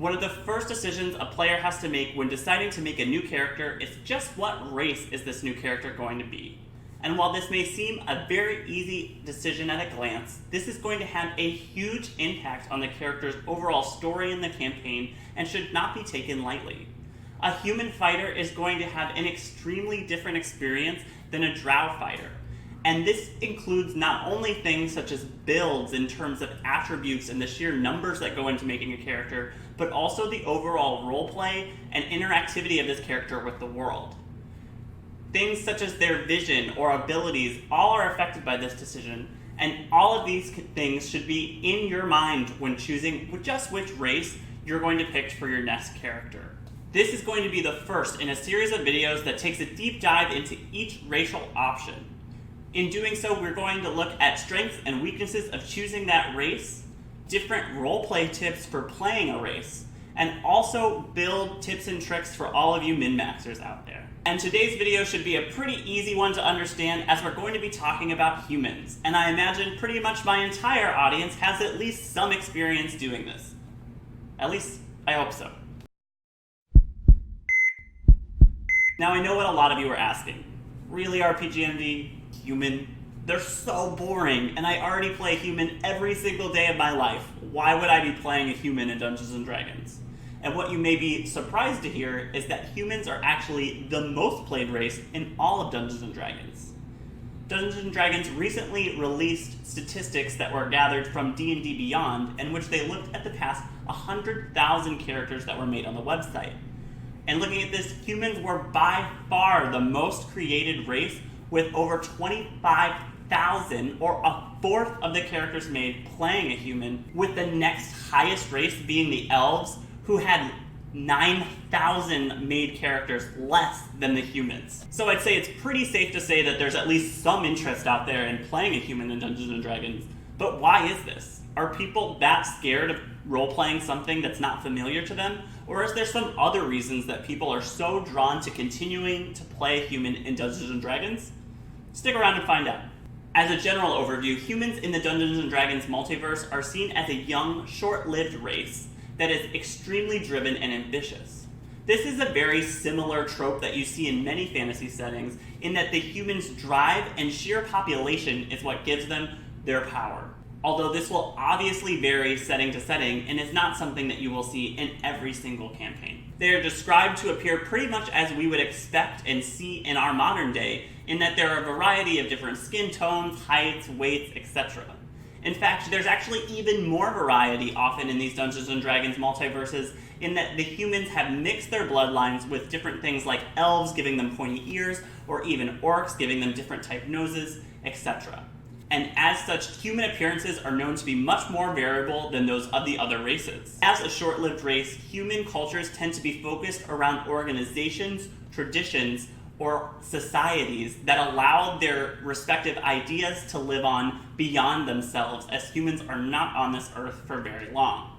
One of the first decisions a player has to make when deciding to make a new character is just what race is this new character going to be. And while this may seem a very easy decision at a glance, this is going to have a huge impact on the character's overall story in the campaign and should not be taken lightly. A human fighter is going to have an extremely different experience than a drow fighter. And this includes not only things such as builds in terms of attributes and the sheer numbers that go into making a character, but also the overall roleplay and interactivity of this character with the world. Things such as their vision or abilities all are affected by this decision, and all of these things should be in your mind when choosing just which race you're going to pick for your next character. This is going to be the first in a series of videos that takes a deep dive into each racial option. In doing so, we're going to look at strengths and weaknesses of choosing that race, different roleplay tips for playing a race, and also build tips and tricks for all of you min-maxers out there. And today's video should be a pretty easy one to understand as we're going to be talking about humans, and I imagine pretty much my entire audience has at least some experience doing this. At least, I hope so. Now I know what a lot of you are asking. Really, RPGMD? Human? They're so boring, and I already play human every single day of my life. Why would I be playing a human in Dungeons & Dragons? And what you may be surprised to hear is that humans are actually the most played race in all of Dungeons & Dragons. Dungeons & Dragons recently released statistics that were gathered from D&D Beyond, in which they looked at the past 100,000 characters that were made on the website. And looking at this, humans were by far the most created race, with over 25,000, or a fourth of the characters made playing a human, with the next highest race being the elves, who had 9,000 made characters less than the humans. So I'd say it's pretty safe to say that there's at least some interest out there in playing a human in Dungeons & Dragons. But why is this? Are people that scared of role-playing something that's not familiar to them? Or is there some other reasons that people are so drawn to continuing to play a human in Dungeons & Dragons? Stick around and find out. As a general overview, humans in the Dungeons & Dragons multiverse are seen as a young, short-lived race that is extremely driven and ambitious. This is a very similar trope that you see in many fantasy settings, in that the humans' drive and sheer population is what gives them their power. Although this will obviously vary setting to setting and is not something that you will see in every single campaign. They are described to appear pretty much as we would expect and see in our modern day, in that there are a variety of different skin tones, heights, weights, etc. In fact, there's actually even more variety often in these Dungeons & Dragons multiverses, in that the humans have mixed their bloodlines with different things like elves giving them pointy ears, or even orcs giving them different type noses, etc. And as such, human appearances are known to be much more variable than those of the other races. As a short-lived race, human cultures tend to be focused around organizations, traditions, or societies that allow their respective ideas to live on beyond themselves, as humans are not on this earth for very long.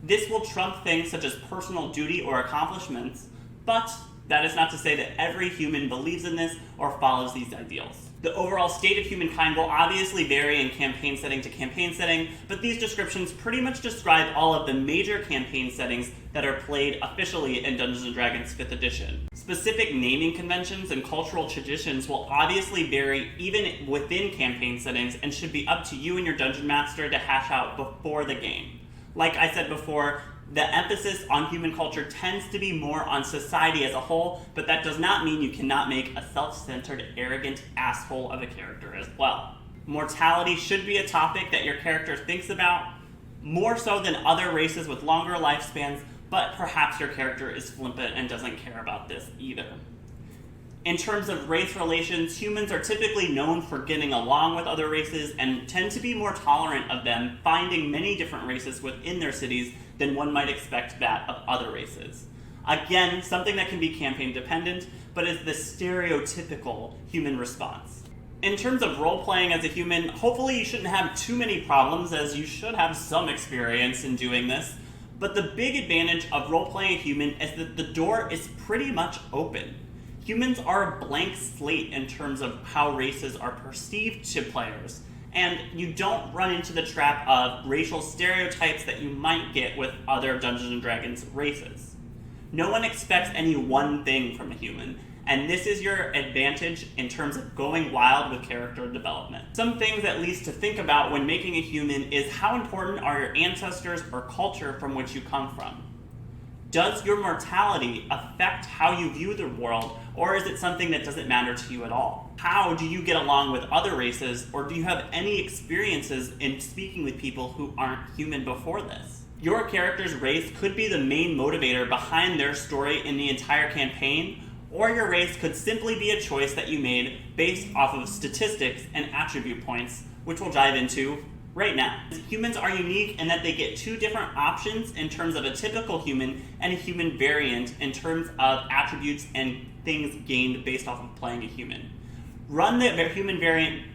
This will trump things such as personal duty or accomplishments, but that is not to say that every human believes in this or follows these ideals. The overall state of humankind will obviously vary in campaign setting to campaign setting, but these descriptions pretty much describe all of the major campaign settings that are played officially in Dungeons & Dragons 5th edition. Specific naming conventions and cultural traditions will obviously vary even within campaign settings and should be up to you and your Dungeon Master to hash out before the game. Like I said before, the emphasis on human culture tends to be more on society as a whole, but that does not mean you cannot make a self-centered, arrogant asshole of a character as well. Mortality should be a topic that your character thinks about, more so than other races with longer lifespans, but perhaps your character is flippant and doesn't care about this either. In terms of race relations, humans are typically known for getting along with other races and tend to be more tolerant of them, finding many different races within their cities than one might expect that of other races. Again, something that can be campaign dependent, but is the stereotypical human response. In terms of role-playing as a human, hopefully you shouldn't have too many problems, as you should have some experience in doing this, but the big advantage of role-playing a human is that the door is pretty much open. Humans are a blank slate in terms of how races are perceived to players, and you don't run into the trap of racial stereotypes that you might get with other Dungeons & Dragons races. No one expects any one thing from a human, and this is your advantage in terms of going wild with character development. Some things at least to think about when making a human is how important are your ancestors or culture from which you come from. Does your mortality affect how you view the world, or is it something that doesn't matter to you at all? How do you get along with other races, or do you have any experiences in speaking with people who aren't human before this? Your character's race could be the main motivator behind their story in the entire campaign, or your race could simply be a choice that you made based off of statistics and attribute points, which we'll dive into right now. Humans are unique in that they get two different options in terms of a typical human and a human variant in terms of attributes and things gained based off of playing a human. Run the human variant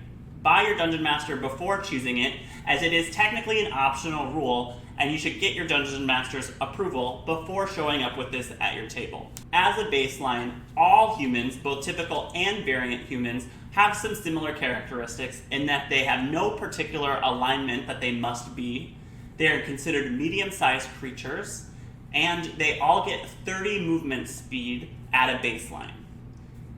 by your Dungeon Master before choosing it, as it is technically an optional rule, and you should get your Dungeon Master's approval before showing up with this at your table. As a baseline, all humans, both typical and variant humans, have some similar characteristics in that they have no particular alignment that they must be. They are considered medium-sized creatures, and they all get 30 movement speed at a baseline.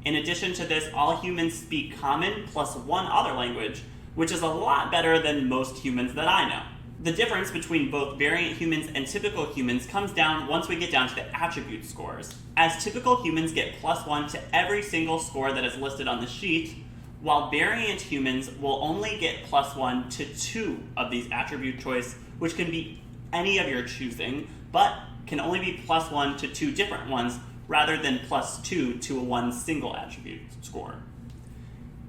In addition to this, all humans speak Common plus one other language, which is a lot better than most humans that I know. The difference between both variant humans and typical humans comes down once we get down to the attribute scores, as typical humans get +1 to every single score that is listed on the sheet, while variant humans will only get +1 to 2 of these attribute choice, which can be any of your choosing, but can only be +1 to 2 different ones rather than +2 to one single attribute score.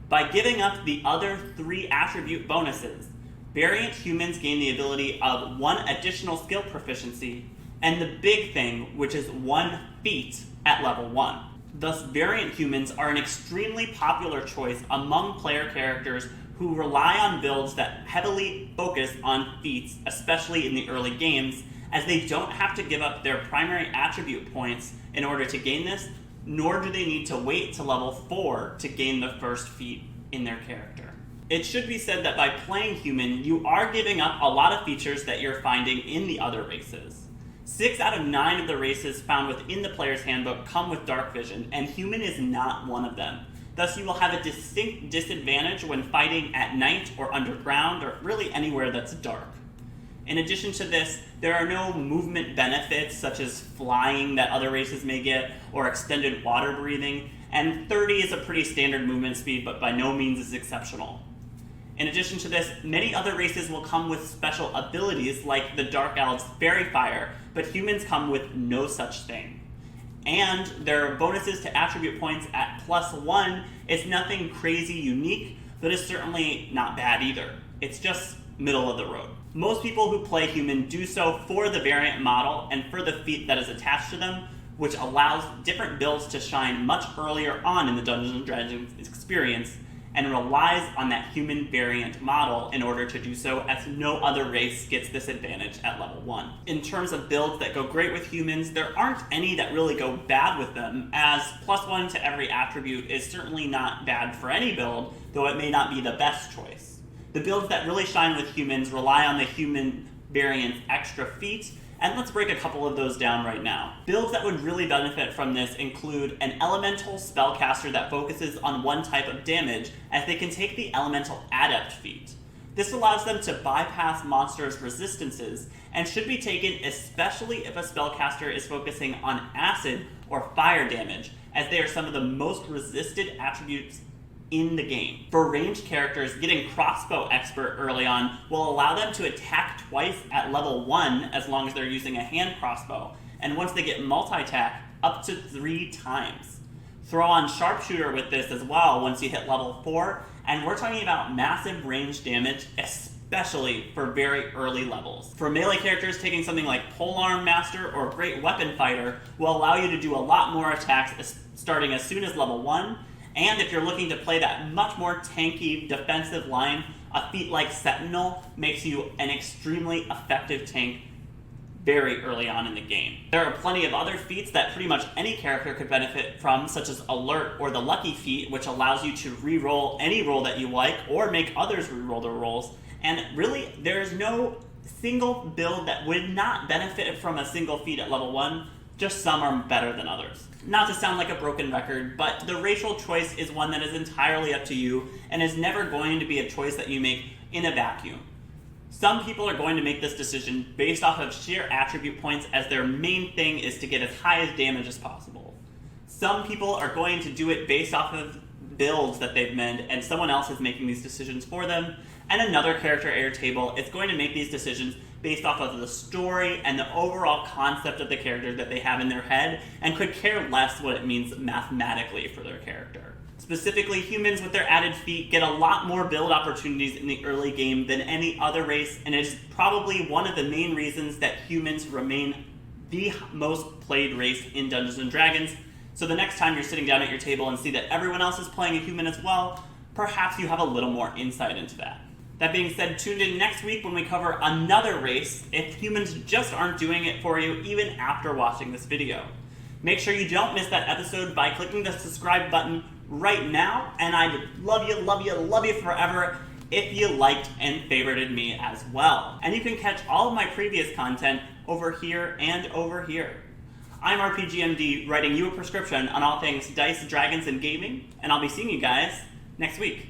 By giving up the other 3 attribute bonuses, variant humans gain the ability of 1 additional skill proficiency, and the big thing, which is 1 feat at level 1. Thus, variant humans are an extremely popular choice among player characters who rely on builds that heavily focus on feats, especially in the early games, as they don't have to give up their primary attribute points in order to gain this, nor do they need to wait to level 4 to gain the first feat in their character. It should be said that by playing human, you are giving up a lot of features that you're finding in the other races. 6 out of 9 of the races found within the player's handbook come with dark vision, and human is not one of them. Thus, you will have a distinct disadvantage when fighting at night or underground or really anywhere that's dark. In addition to this, there are no movement benefits such as flying that other races may get or extended water breathing, and 30 is a pretty standard movement speed, but by no means is exceptional. In addition to this, many other races will come with special abilities like the Dark Elves' Fairy Fire, but humans come with no such thing. And there are bonuses to attribute points at +1. It's nothing crazy unique, but it's certainly not bad either. It's just middle of the road. Most people who play human do so for the variant model and for the feat that is attached to them, which allows different builds to shine much earlier on in the Dungeons & Dragons experience, and relies on that human variant model in order to do so, as no other race gets this advantage at level 1. In terms of builds that go great with humans, there aren't any that really go bad with them, as +1 to every attribute is certainly not bad for any build, though it may not be the best choice. The builds that really shine with humans rely on the human variant's extra feat, and let's break a couple of those down right now. Builds that would really benefit from this include an elemental spellcaster that focuses on one type of damage, as they can take the elemental adept feat. This allows them to bypass monsters' resistances, and should be taken especially if a spellcaster is focusing on acid or fire damage, as they are some of the most resisted attributes in the game. For ranged characters, getting crossbow expert early on will allow them to attack twice at level 1 as long as they're using a hand crossbow, and once they get multi-attack, up to 3 times. Throw on sharpshooter with this as well once you hit level 4, and we're talking about massive range damage, especially for very early levels. For melee characters, taking something like Polearm Master or Great Weapon Fighter will allow you to do a lot more attacks starting as soon as level 1, and if you're looking to play that much more tanky defensive line, a feat like Sentinel makes you an extremely effective tank very early on in the game. There are plenty of other feats that pretty much any character could benefit from, such as Alert or the Lucky feat, which allows you to re-roll any roll that you like or make others re-roll their rolls. And really, there is no single build that would not benefit from a single feat at level 1, just some are better than others. Not to sound like a broken record, but the racial choice is one that is entirely up to you and is never going to be a choice that you make in a vacuum. Some people are going to make this decision based off of sheer attribute points, as their main thing is to get as high as damage as possible. Some people are going to do it based off of builds that they've made and someone else is making these decisions for them. And another character Airtable is going to make these decisions based off of the story and the overall concept of the character that they have in their head, and could care less what it means mathematically for their character. Specifically, humans with their added feat get a lot more build opportunities in the early game than any other race, and it is probably one of the main reasons that humans remain the most played race in Dungeons & Dragons. So the next time you're sitting down at your table and see that everyone else is playing a human as well, perhaps you have a little more insight into that. That being said, tune in next week when we cover another race if humans just aren't doing it for you even after watching this video. Make sure you don't miss that episode by clicking the subscribe button right now, and I'd love you forever if you liked and favorited me as well. And you can catch all of my previous content over here and over here. I'm RPGMD, writing you a prescription on all things dice, dragons, and gaming, and I'll be seeing you guys next week.